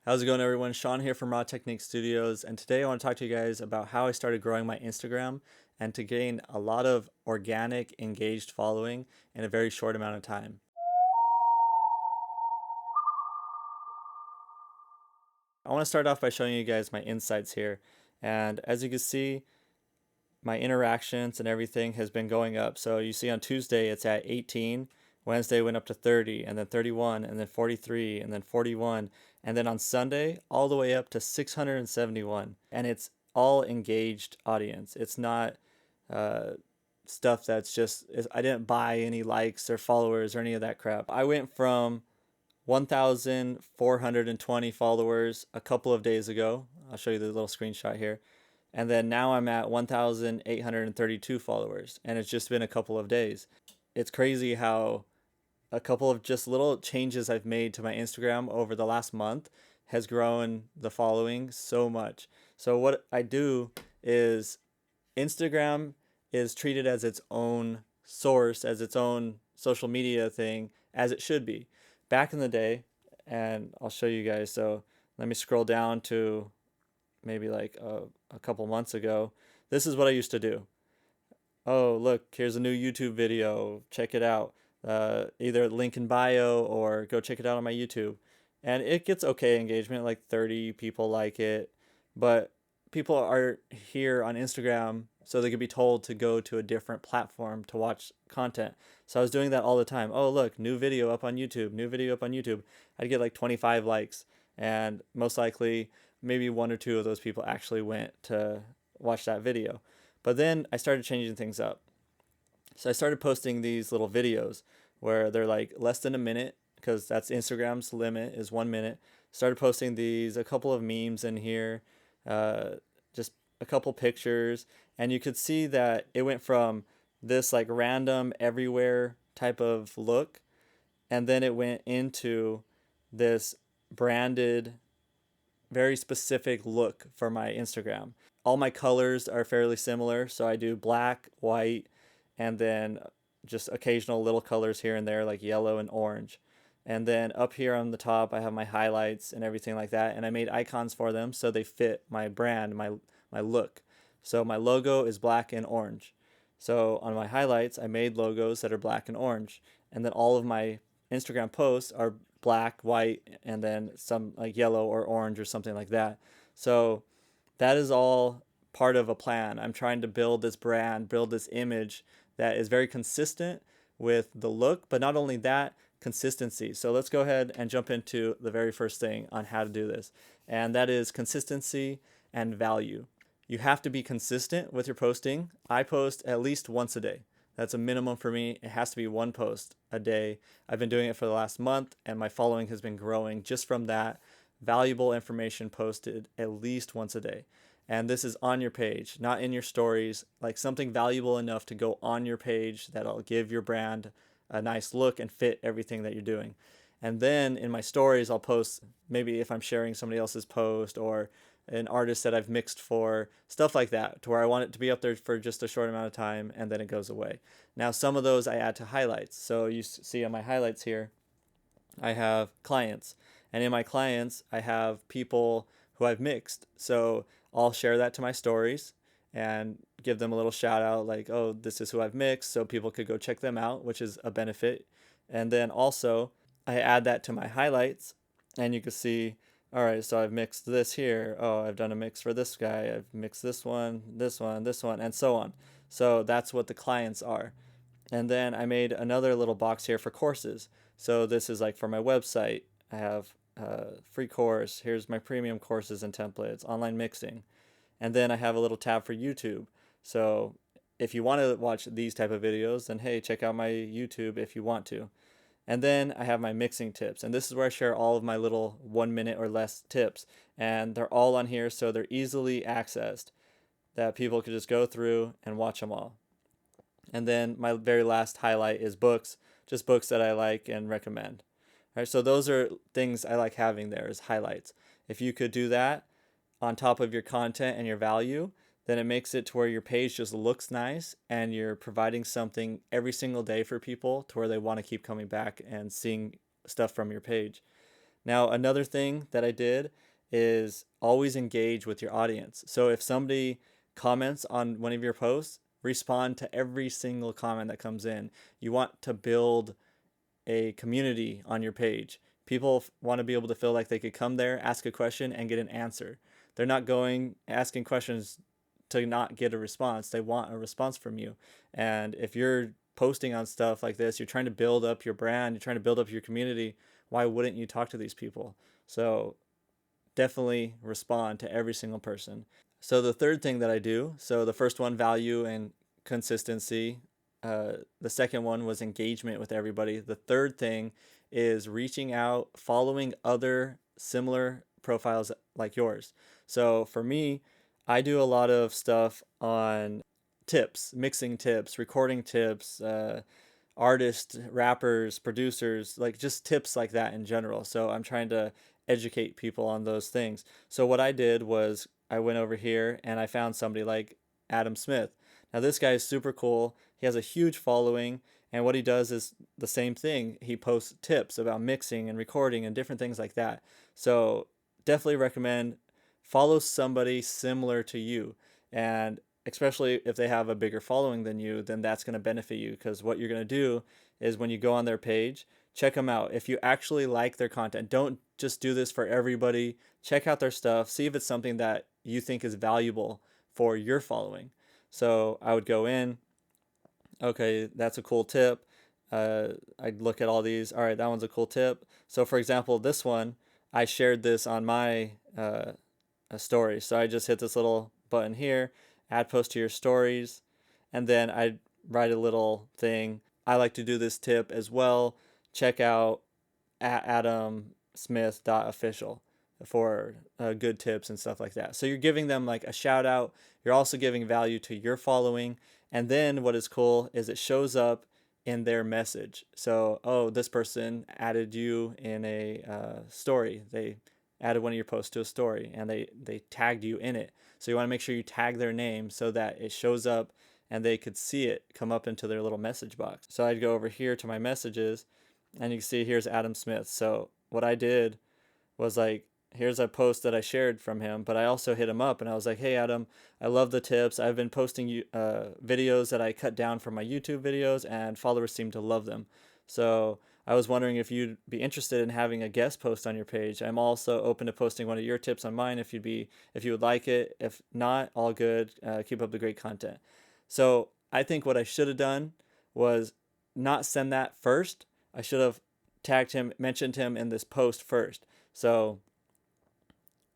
How's it going, everyone? Sean here from Raw Technique Studios, and today I want to talk to you guys about how I started growing my Instagram and to gain a lot of organic, engaged following in a very short amount of time. I want to start off by showing you guys my insights here, and as you can see, my interactions and everything has been going up. So you see on Tuesday it's at 18, Wednesday went up to 30, and then 31, and then 43, and then 41, and then on Sunday all the way up to 671. And it's all engaged audience. It's not uh, stuff that's just, I didn't buy any likes or followers or any of that crap. I went from 1,420 followers a couple of days ago. I'll show you the little screenshot here. And then now I'm at 1,832 followers, and it's just been a couple of days. It's crazy how a couple of just little changes I've made to my Instagram over the last month has grown the following so much. So what I do is Instagram is treated as its own source, as its own social media thing, as it should be. Back in the day, and I'll show you guys. So let me scroll down to maybe like a couple months ago. This is what I used to do. Oh, look, here's a new YouTube video. Check it out. Either link in bio or go check it out on my YouTube. And it gets okay engagement, like 30 people like it. But people are here on Instagram so they could be told to go to a different platform to watch content. So I was doing that all the time. Oh, look, new video up on YouTube, new video up on YouTube. I'd get like 25 likes. And most likely, maybe one or two of those people actually went to watch that video. But then I started changing things up. So I started posting these little videos where they're like less than a minute, because that's Instagram's limit is 1 minute. Started posting these, a couple of memes in here, just a couple pictures, and you could see that it went from this like random everywhere type of look, and then it went into this branded, very specific look for my Instagram. All my colors are fairly similar, so I do black, white, and then just occasional little colors here and there like yellow and orange. And then up here on the top I have my highlights and everything like that, and I made icons for them so they fit my brand, my look. So my logo is black and orange. So on my highlights I made logos that are black and orange, and then all of my Instagram posts are black, white, and then some like yellow or orange or something like that. So that is all part of a plan. I'm trying to build this brand, build this image that is very consistent with the look, but not only that, consistency. So let's go ahead and jump into the very first thing on how to do this, and that is consistency and value. You have to be consistent with your posting. I post at least once a day. That's a minimum for me. It has to be one post a day. I've been doing it for the last month, and my following has been growing just from that valuable information posted at least once a day. And this is on your page, not in your stories, like something valuable enough to go on your page that'll give your brand a nice look and fit everything that you're doing. And then in my stories, I'll post maybe if I'm sharing somebody else's post or an artist that I've mixed for, stuff like that, to where I want it to be up there for just a short amount of time and then it goes away. Now, some of those I add to highlights. So you see on my highlights here, I have clients. And in my clients, I have people who I've mixed. So I'll share that to my stories and give them a little shout out like, oh, this is who I've mixed. So people could go check them out, which is a benefit. And then also, I add that to my highlights. And you can see, all right, so I've mixed this here. Oh, I've done a mix for this guy. I've mixed this one, this one, this one, and so on. So that's what the clients are. And then I made another little box here for courses. So this is like for my website. I have a free course. Here's my premium courses and templates, online mixing. And then I have a little tab for YouTube. So if you want to watch these type of videos, then hey, check out my YouTube if you want to. And then I have my mixing tips. And this is where I share all of my little 1 minute or less tips. And they're all on here, so they're easily accessed, that people could just go through and watch them all. And then my very last highlight is books, just books that I like and recommend. All right, so those are things I like having there as highlights. If you could do that on top of your content and your value, then it makes it to where your page just looks nice and you're providing something every single day for people to where they want to keep coming back and seeing stuff from your page. Now, another thing that I did is always engage with your audience. So if somebody comments on one of your posts, respond to every single comment that comes in. You want to build a community on your page. People want to be able to feel like they could come there, ask a question, and get an answer. They're not going asking questions to not get a response. They want a response from you. And if you're posting on stuff like this, you're trying to build up your brand, you're trying to build up your community, why wouldn't you talk to these people? So definitely respond to every single person. So the third thing that I do, so the first one, value and consistency. The second one was engagement with everybody. The third thing is reaching out, following other similar profiles like yours. So for me, I do a lot of stuff on tips, mixing tips, recording tips, artists, rappers, producers, like just tips like that in general. So I'm trying to educate people on those things. So what I did was I went over here and I found somebody like Adam Smith. Now this guy is super cool. He has a huge following, and what he does is the same thing. He posts tips about mixing and recording and different things like that. So definitely recommend follow somebody similar to you. And especially if they have a bigger following than you, then that's going to benefit you, because what you're going to do is when you go on their page, check them out. If you actually like their content, don't just do this for everybody. Check out their stuff, see if it's something that you think is valuable for your following. So I would go in, okay, that's a cool tip. I'd look at all these. All right, that one's a cool tip. So for example, this one, I shared this on my story. So I just hit this little button here, add post to your stories, and then I write a little thing. I like to do this tip as well. Check out at adamsmith.official for good tips and stuff like that. So you're giving them like a shout out. You're also giving value to your following. And then what is cool is it shows up in their message. So, oh, this person added you in a story. They added one of your posts to a story and they tagged you in it. So you want to make sure you tag their name so that it shows up and they could see it come up into their little message box. So I'd go over here to my messages and you can see here's Adam Smith. So what I did was like, here's a post that I shared from him, but I also hit him up and I was like, hey Adam, I love the tips. I've been posting videos that I cut down from my YouTube videos and followers seem to love them. So I was wondering if you'd be interested in having a guest post on your page. I'm also open to posting one of your tips on mine if you would like it. If not, all good. Keep up the great content. So I think what I should have done was not send that first. I should have tagged him, mentioned him in this post first. So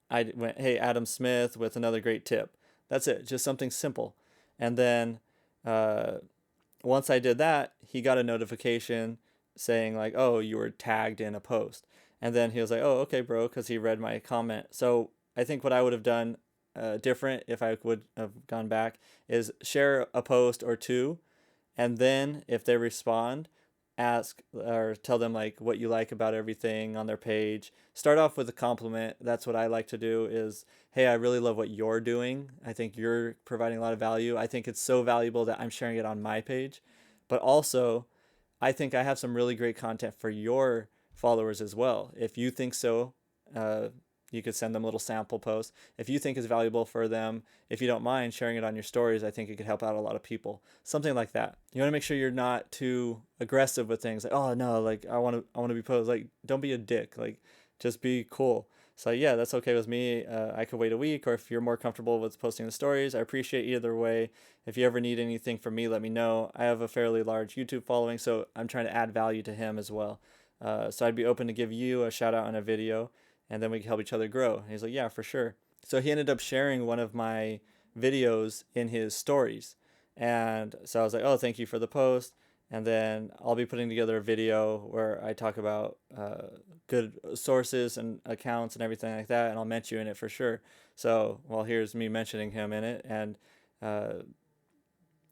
I went, hey, Adam Smith with another great tip. That's it, just something simple. And then uh, once I did that, he got a notification saying, like, oh, you were tagged in a post. And then he was like, oh, okay, bro, because he read my comment. So I think what I would have done different if I would have gone back is share a post or two, and then if they respond, ask or tell them like what you like about everything on their page. Start off with a compliment. That's what I like to do is, hey, I really love what you're doing. I think you're providing a lot of value. I think it's so valuable that I'm sharing it on my page. But also, I think I have some really great content for your followers as well. If you think so, uh, you could send them a little sample post. If you think it's valuable for them, if you don't mind sharing it on your stories, I think it could help out a lot of people. Something like that. You want to make sure you're not too aggressive with things like, oh no, like I want to be posed. Like, don't be a dick. Like, just be cool. So yeah, that's okay with me. I could wait a week, or if you're more comfortable with posting the stories, I appreciate either way. If you ever need anything from me, let me know. I have a fairly large YouTube following, so I'm trying to add value to him as well. So I'd be open to give you a shout out on a video, and then we can help each other grow. And he's like, yeah, for sure. So he ended up sharing one of my videos in his stories. And so I was like, oh, thank you for the post. And then I'll be putting together a video where I talk about good sources and accounts and everything like that. And I'll mention you in it for sure. So, well, here's me mentioning him in it. And uh,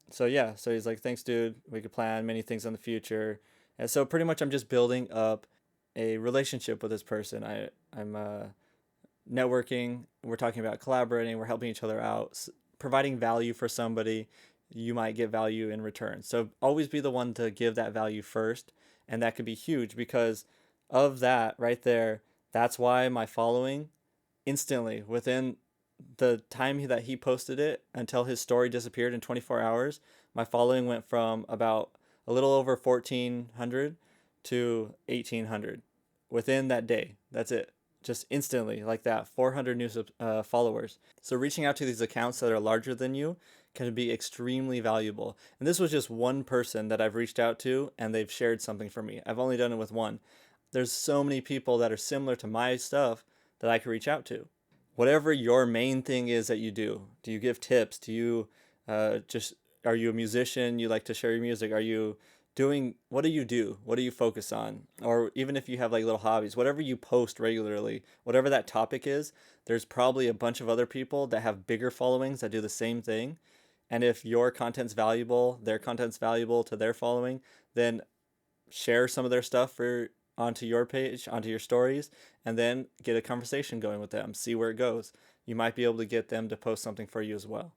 so, yeah, so he's like, thanks, dude. We could plan many things in the future. And so pretty much I'm just building up a relationship with this person. I'm networking. We're talking about collaborating. We're helping each other out, providing value for somebody. You might get value in return. So always be the one to give that value first, and that could be huge because of that right there. That's why my following instantly, within the time that he posted it until his story disappeared in 24 hours, my following went from about a little over 1,400 to 1,800 within that day. That's it. Just instantly, like that, 400 new followers. So reaching out to these accounts that are larger than you can be extremely valuable. And this was just one person that I've reached out to, and they've shared something for me. I've only done it with one. There's so many people that are similar to my stuff that I could reach out to. Whatever your main thing is that you do you give tips? Do you just, are you a musician? You like to share your music? Are you doing, what do you do? What do you focus on? Or even if you have like little hobbies, whatever you post regularly, whatever that topic is, there's probably a bunch of other people that have bigger followings that do the same thing. And if your content's valuable, their content's valuable to their following, then share some of their stuff for onto your page, onto your stories, and then get a conversation going with them. See where it goes. You might be able to get them to post something for you as well.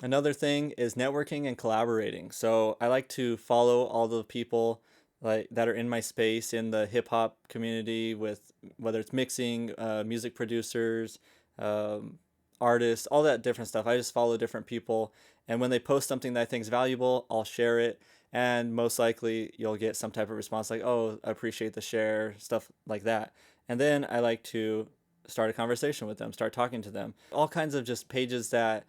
Another thing is networking and collaborating. So I like to follow all the people like that are in my space in the hip hop community, with whether it's mixing, music producers, artists, all that different stuff. I just follow different people, and when they post something that I think is valuable, I'll share it. And most likely you'll get some type of response like, "Oh, I appreciate the share," stuff like that. And then I like to start a conversation with them, start talking to them. All kinds of just pages that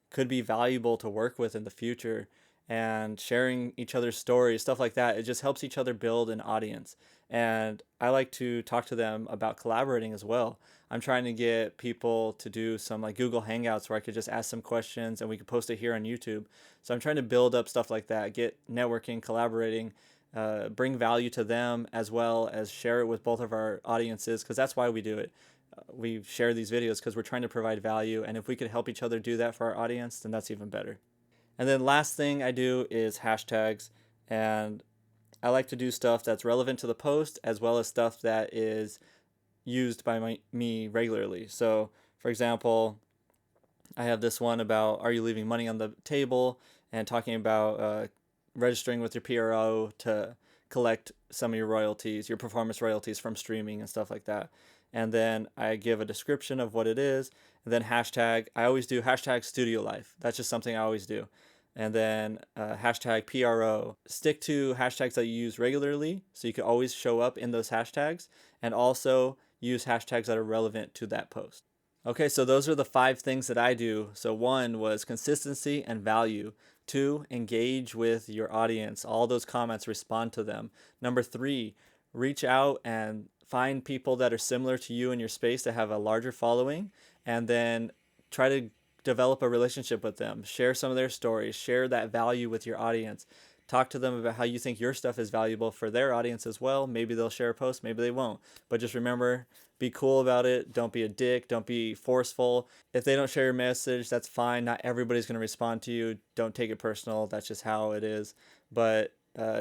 could be valuable to work with in the future, and sharing each other's stories, stuff like that. It just helps each other build an audience. And I like to talk to them about collaborating as well. I'm trying to get people to do some like Google Hangouts where I could just ask some questions and we could post it here on YouTube. So I'm trying to build up stuff like that, get networking, collaborating, bring value to them, as well as share it with both of our audiences, because that's why we do it. We share these videos because we're trying to provide value, and if we could help each other do that for our audience, then that's even better. And then last thing I do is hashtags, and I like to do stuff that's relevant to the post as well as stuff that is used by me regularly. So, for example, I have this one about, are you leaving money on the table, and talking about registering with your PRO to collect some of your royalties, your performance royalties from streaming and stuff like that. And then I give a description of what it is, and then hashtag. I always do hashtag studio life. That's just something I always do. And then hashtag PRO. Stick to hashtags that you use regularly so you can always show up in those hashtags, and also use hashtags that are relevant to that post. Okay, so those are the 5 things that I do. So 1 was consistency and value. 2, engage with your audience. All those comments, respond to them. Number 3, reach out and find people that are similar to you in your space that have a larger following, and then try to develop a relationship with them. Share some of their stories. Share that value with your audience. Talk to them about how you think your stuff is valuable for their audience as well. Maybe they'll share a post, maybe they won't. But just remember, be cool about it. Don't be a dick. Don't be forceful. If they don't share your message, that's fine. Not everybody's going to respond to you. Don't take it personal. That's just how it is. But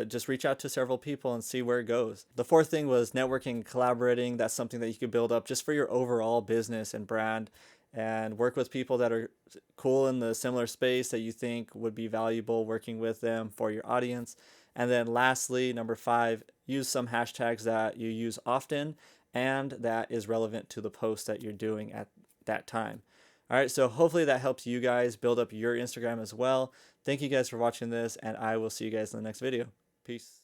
just reach out to several people and see where it goes. The 4th thing was networking, collaborating. That's something that you could build up just for your overall business and brand, and work with people that are cool in the similar space that you think would be valuable, working with them for your audience. And then lastly, number 5, use some hashtags that you use often and that is relevant to the post that you're doing at that time. All right, so hopefully that helps you guys build up your Instagram as well. Thank you guys for watching this, and I will see you guys in the next video. Peace.